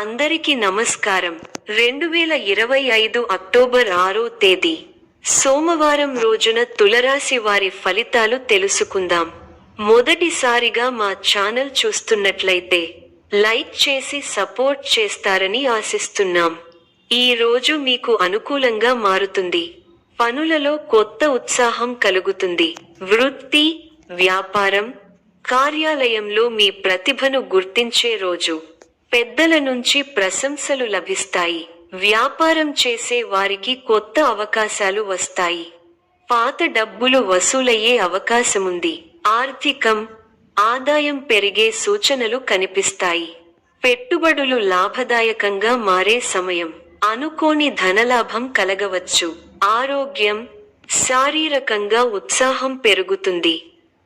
అందరికీ నమస్కారం. 2025 అక్టోబర్ 6వ తేదీ సోమవారం రోజున తులరాశి వారి ఫలితాలు తెలుసుకుందాం. మొదటిసారిగా మా ఛానల్ చూస్తున్నట్లయితే లైక్ చేసి సపోర్ట్ చేస్తారని ఆశిస్తున్నాం. ఈ రోజు మీకు అనుకూలంగా మారుతుంది. పనులలో కొత్త ఉత్సాహం కలుగుతుంది. వృత్తి, వ్యాపారం, కార్యాలయంలో మీ ప్రతిభను గుర్తించే రోజు. పెద్దల నుంచి ప్రశంసలు లభిస్తాయి. వ్యాపారం చేసే వారికి కొత్త అవకాశాలు వస్తాయి. పాత డబ్బులు వసూలయ్యే అవకాశముంది. ఆర్థికం, ఆదాయం పెరిగే సూచనలు కనిపిస్తాయి. పెట్టుబడులు లాభదాయకంగా మారే సమయం. అనుకోని ధనలాభం కలగవచ్చు. ఆరోగ్యం, శారీరకంగా ఉత్సాహం పెరుగుతుంది.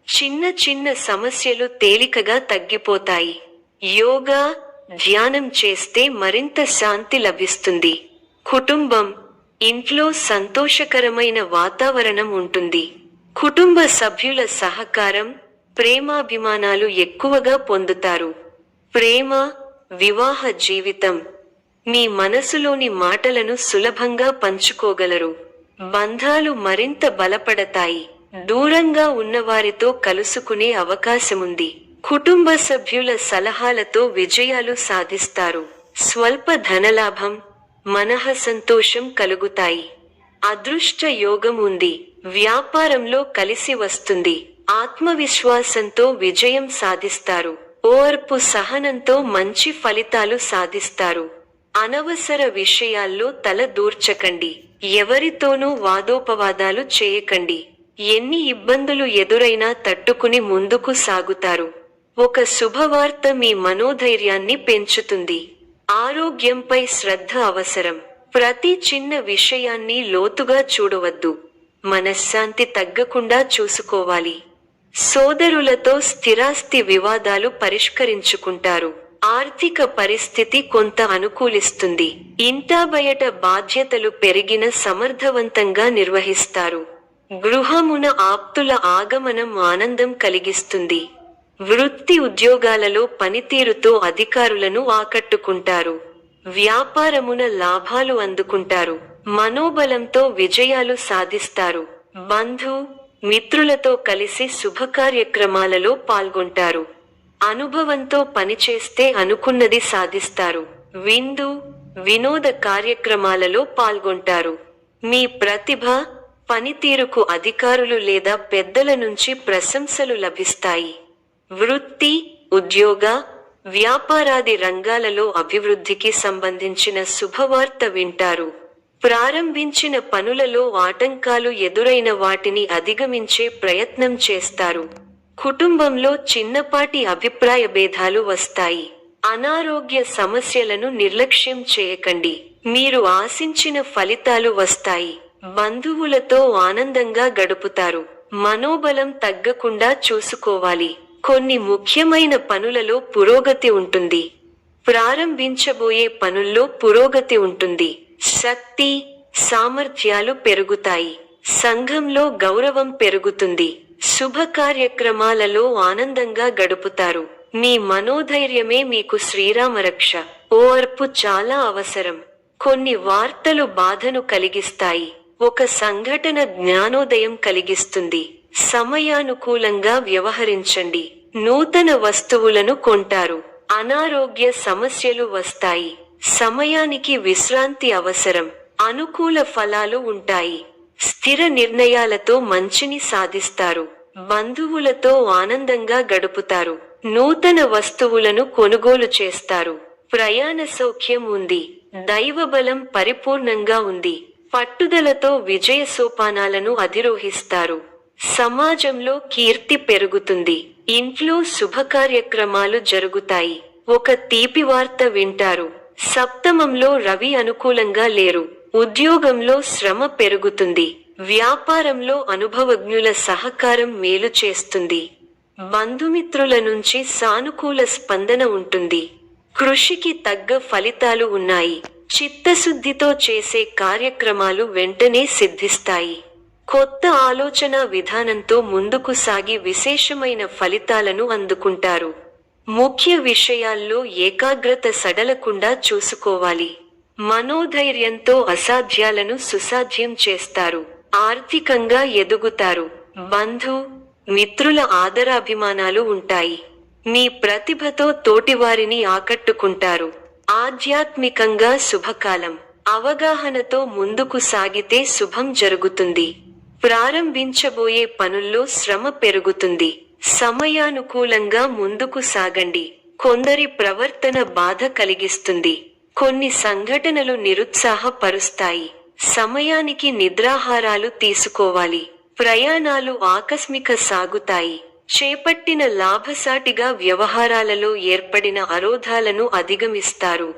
చిన్న చిన్న సమస్యలు తేలికగా తగ్గిపోతాయి. యోగా, ధ్యానం చేస్తే మరింత శాంతి లభిస్తుంది. కుటుంబం, ఇంట్లో సంతోషకరమైన వాతావరణం ఉంటుంది. కుటుంబ సభ్యుల సహకారం, ప్రేమాభిమానాలు ఎక్కువగా పొందుతారు. ప్రేమ, వివాహ జీవితం, మీ మనసులోని మాటలను సులభంగా పంచుకోగలరు. బంధాలు మరింత బలపడతాయి. దూరంగా ఉన్నవారితో కలుసుకునే అవకాశముంది. కుటుంబ సభ్యుల సలహాలతో విజయాలు సాధిస్తారు. స్వల్ప ధనలాభం, మనః సంతోషం కలుగుతాయి. అదృష్ట యోగం ఉంది. వ్యాపారంలో కలిసి వస్తుంది. ఆత్మవిశ్వాసంతో విజయం సాధిస్తారు. ఓర్పు సహనంతో మంచి ఫలితాలు సాధిస్తారు. అనవసర విషయాల్లో తల దూర్చకండి. ఎవరితోనూ వాదోపవాదాలు చేయకండి. ఎన్ని ఇబ్బందులు ఎదురైనా తట్టుకుని ముందుకు సాగుతారు. ఒక శుభవార్త మీ మనోధైర్యాన్ని పెంచుతుంది. ఆరోగ్యంపై శ్రద్ధ అవసరం. ప్రతి చిన్న విషయాన్ని లోతుగా చూడవద్దు. మనశ్శాంతి తగ్గకుండా చూసుకోవాలి. సోదరులతో స్థిరాస్తి వివాదాలు పరిష్కరించుకుంటారు. ఆర్థిక పరిస్థితి కొంత అనుకూలిస్తుంది. ఇంటా బయట బాధ్యతలు పెరిగిన సమర్థవంతంగా నిర్వహిస్తారు. గృహమున ఆప్తుల ఆగమనం ఆనందం కలిగిస్తుంది. వృత్తి ఉద్యోగాలలో పనితీరుతో అధికారులను ఆకట్టుకుంటారు. వ్యాపారమున లాభాలు అందుకుంటారు. మనోబలంతో విజయాలు సాధిస్తారు. బంధు, మిత్రులతో కలిసి శుభకార్యక్రమాలలో పాల్గొంటారు. అనుభవంతో పనిచేస్తే అనుకున్నది సాధిస్తారు. విందు, వినోద కార్యక్రమాలలో పాల్గొంటారు. మీ ప్రతిభ, పనితీరుకు అధికారులు లేదా పెద్దల నుంచి ప్రశంసలు లభిస్తాయి. వృత్తి, ఉద్యోగ, వ్యాపారాది రంగాలలో అభివృద్ధికి సంబంధించిన శుభవార్త వింటారు. ప్రారంభించిన పనులలో ఆటంకాలు ఎదురైన వాటిని అధిగమించే ప్రయత్నం చేస్తారు. కుటుంబంలో చిన్నపాటి అభిప్రాయ భేదాలు వస్తాయి. అనారోగ్య సమస్యలను నిర్లక్ష్యం చేయకండి. మీరు ఆశించిన ఫలితాలు వస్తాయి. బంధువులతో ఆనందంగా గడుపుతారు. మనోబలం తగ్గకుండా చూసుకోవాలి. కొన్ని ముఖ్యమైన పనులలో పురోగతి ఉంటుంది. ప్రారంభించబోయే పనుల్లో పురోగతి ఉంటుంది. శక్తి, సామర్థ్యాలు పెరుగుతాయి. సంఘంలో గౌరవం పెరుగుతుంది. శుభ కార్యక్రమాలలో ఆనందంగా గడుపుతారు. మీ మనోధైర్యమే మీకు శ్రీరామరక్ష. ఓర్పు చాలా అవసరం. కొన్ని వార్తలు బాధను కలిగిస్తాయి. ఒక సంఘటన జ్ఞానోదయం కలిగిస్తుంది. సమయానుకూలంగా వ్యవహరించండి. నూతన వస్తువులను కొంటారు. అనారోగ్య సమస్యలు వస్తాయి. సమయానికి విశ్రాంతి అవసరం. అనుకూల ఫలాలు ఉంటాయి. స్థిర నిర్ణయాలతో మంచిని సాధిస్తారు. బంధువులతో ఆనందంగా గడుపుతారు. నూతన వస్తువులను కొనుగోలు చేస్తారు. ప్రయాణ సౌఖ్యం ఉంది. దైవబలం పరిపూర్ణంగా ఉంది. పట్టుదలతో విజయ సోపానాలను అధిరోహిస్తారు. సమాజంలో కీర్తి పెరుగుతుంది. ఇంట్లో శుభకార్యక్రమాలు జరుగుతాయి. ఒక తీపి వార్త వింటారు. సప్తమంలో రవి అనుకూలంగా లేరు. ఉద్యోగంలో శ్రమ పెరుగుతుంది. వ్యాపారంలో అనుభవజ్ఞుల సహకారం మేలు చేస్తుంది. బంధుమిత్రుల నుంచి సానుకూల స్పందన ఉంటుంది. కృషికి తగ్గ ఫలితాలు ఉన్నాయి. చిత్తశుద్ధితో చేసే కార్యక్రమాలు వెంటనే సిద్ధిస్తాయి. కొత్త ఆలోచన విధానంతో ముందుకు సాగి విశేషమైన ఫలితాలను అందుకుంటారు. ముఖ్య విషయాల్లో ఏకాగ్రత సడలకుండా చూసుకోవాలి. మనోధైర్యంతో అసాధ్యాలను సుసాధ్యం చేస్తారు. ఆర్థికంగా ఎదుగుతారు. బంధు, మిత్రుల ఆదరాభిమానాలు ఉంటాయి. మీ ప్రతిభతో తోటివారిని ఆకట్టుకుంటారు. ఆధ్యాత్మికంగా శుభకాలం. అవగాహనతో ముందుకు సాగితే శుభం జరుగుతుంది. ప్రారంభించబోయే పనుల్లో శ్రమ పెరుగుతుంది. సమయానుకూలంగా ముందుకు సాగండి. కొందరి ప్రవర్తన బాధ కలిగిస్తుంది. కొన్ని సంఘటనలు నిరుత్సాహపరుస్తాయి. సమయానికి నిద్రాహారాలు తీసుకోవాలి. ప్రయాణాలు ఆకస్మిక సాగుతాయి. చేపట్టిన లాభసాటిగా వ్యవహారాలలో ఏర్పడిన అవరోధాలను అధిగమిస్తారు.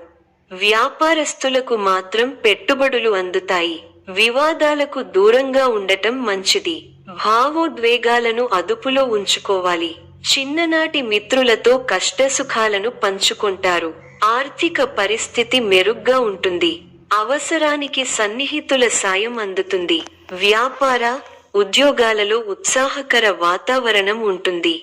వ్యాపారస్తులకు మాత్రం పెట్టుబడులు అందుతాయి. వివాదాలకు దూరంగా ఉండటం మంచిది. భావోద్వేగాలను అదుపులో ఉంచుకోవాలి. చిన్ననాటి మిత్రులతో కష్టసుఖాలను పంచుకుంటారు. ఆర్థిక పరిస్థితి మెరుగ్గా ఉంటుంది. అవసరానికి సన్నిహితుల సాయం అందుతుంది. వ్యాపార, ఉద్యోగాలలో ఉత్సాహకర వాతావరణం ఉంటుంది.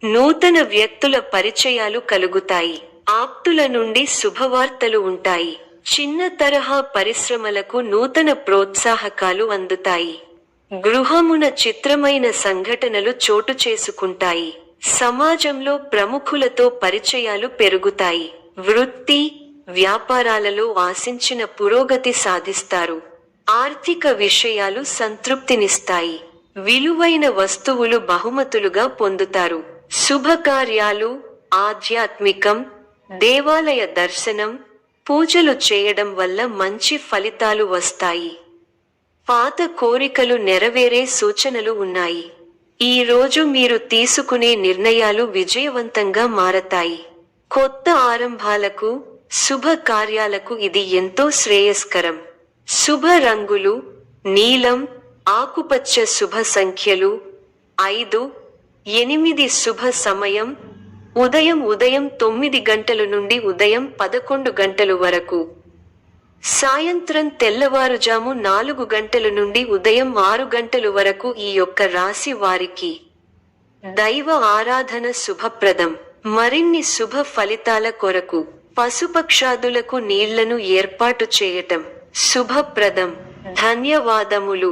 నూతన వ్యక్తుల పరిచయాలు కలుగుతాయి. ఆప్తుల నుండి శుభవార్తలు ఉంటాయి. చిన్న తరహా పరిశ్రమలకు నూతన ప్రోత్సాహకాలు అందుతాయి. గృహమున చిత్రమైన సంఘటనలు చోటు చేసుకుంటాయి. సమాజంలో ప్రముఖులతో పరిచయాలు పెరుగుతాయి. వృత్తి, వ్యాపారాలలో ఆశించిన పురోగతి సాధిస్తారు. ఆర్థిక విషయాలు సంతృప్తినిస్తాయి. విలువైన వస్తువులు బహుమతులుగా పొందుతారు. శుభకార్యాలు, ఆధ్యాత్మికం, దేవాలయ దర్శనం, పూజలు చేయడం వల్ల మంచి ఫలితాలు వస్తాయి. పాత కోరికలు నెరవేరే సూచనలు ఉన్నాయి. ఈ రోజు మీరు తీసుకునే నిర్ణయాలు విజయవంతంగా మారతాయి. కొత్త ఆరంభాలకు, శుభ కార్యాలకు ఇది ఎంతో శ్రేయస్కరం. శుభ రంగులు నీలం, ఆకుపచ్చ. శుభ సంఖ్యలు 5, 8. శుభ సమయం ఉదయం 9 గంటల నుండి ఉదయం 11 గంటల వరకు. సాయంత్రం తెల్లవారుజాము 4 గంటల నుండి ఉదయం 6 గంటల వరకు. ఈ యొక్క రాశి వారికి దైవ ఆరాధన శుభప్రదం. మరిన్ని శుభ ఫలితాల కొరకు పశుపక్షాదులకు నీళ్లను ఏర్పాటు చేయటం శుభప్రదం. ధన్యవాదములు.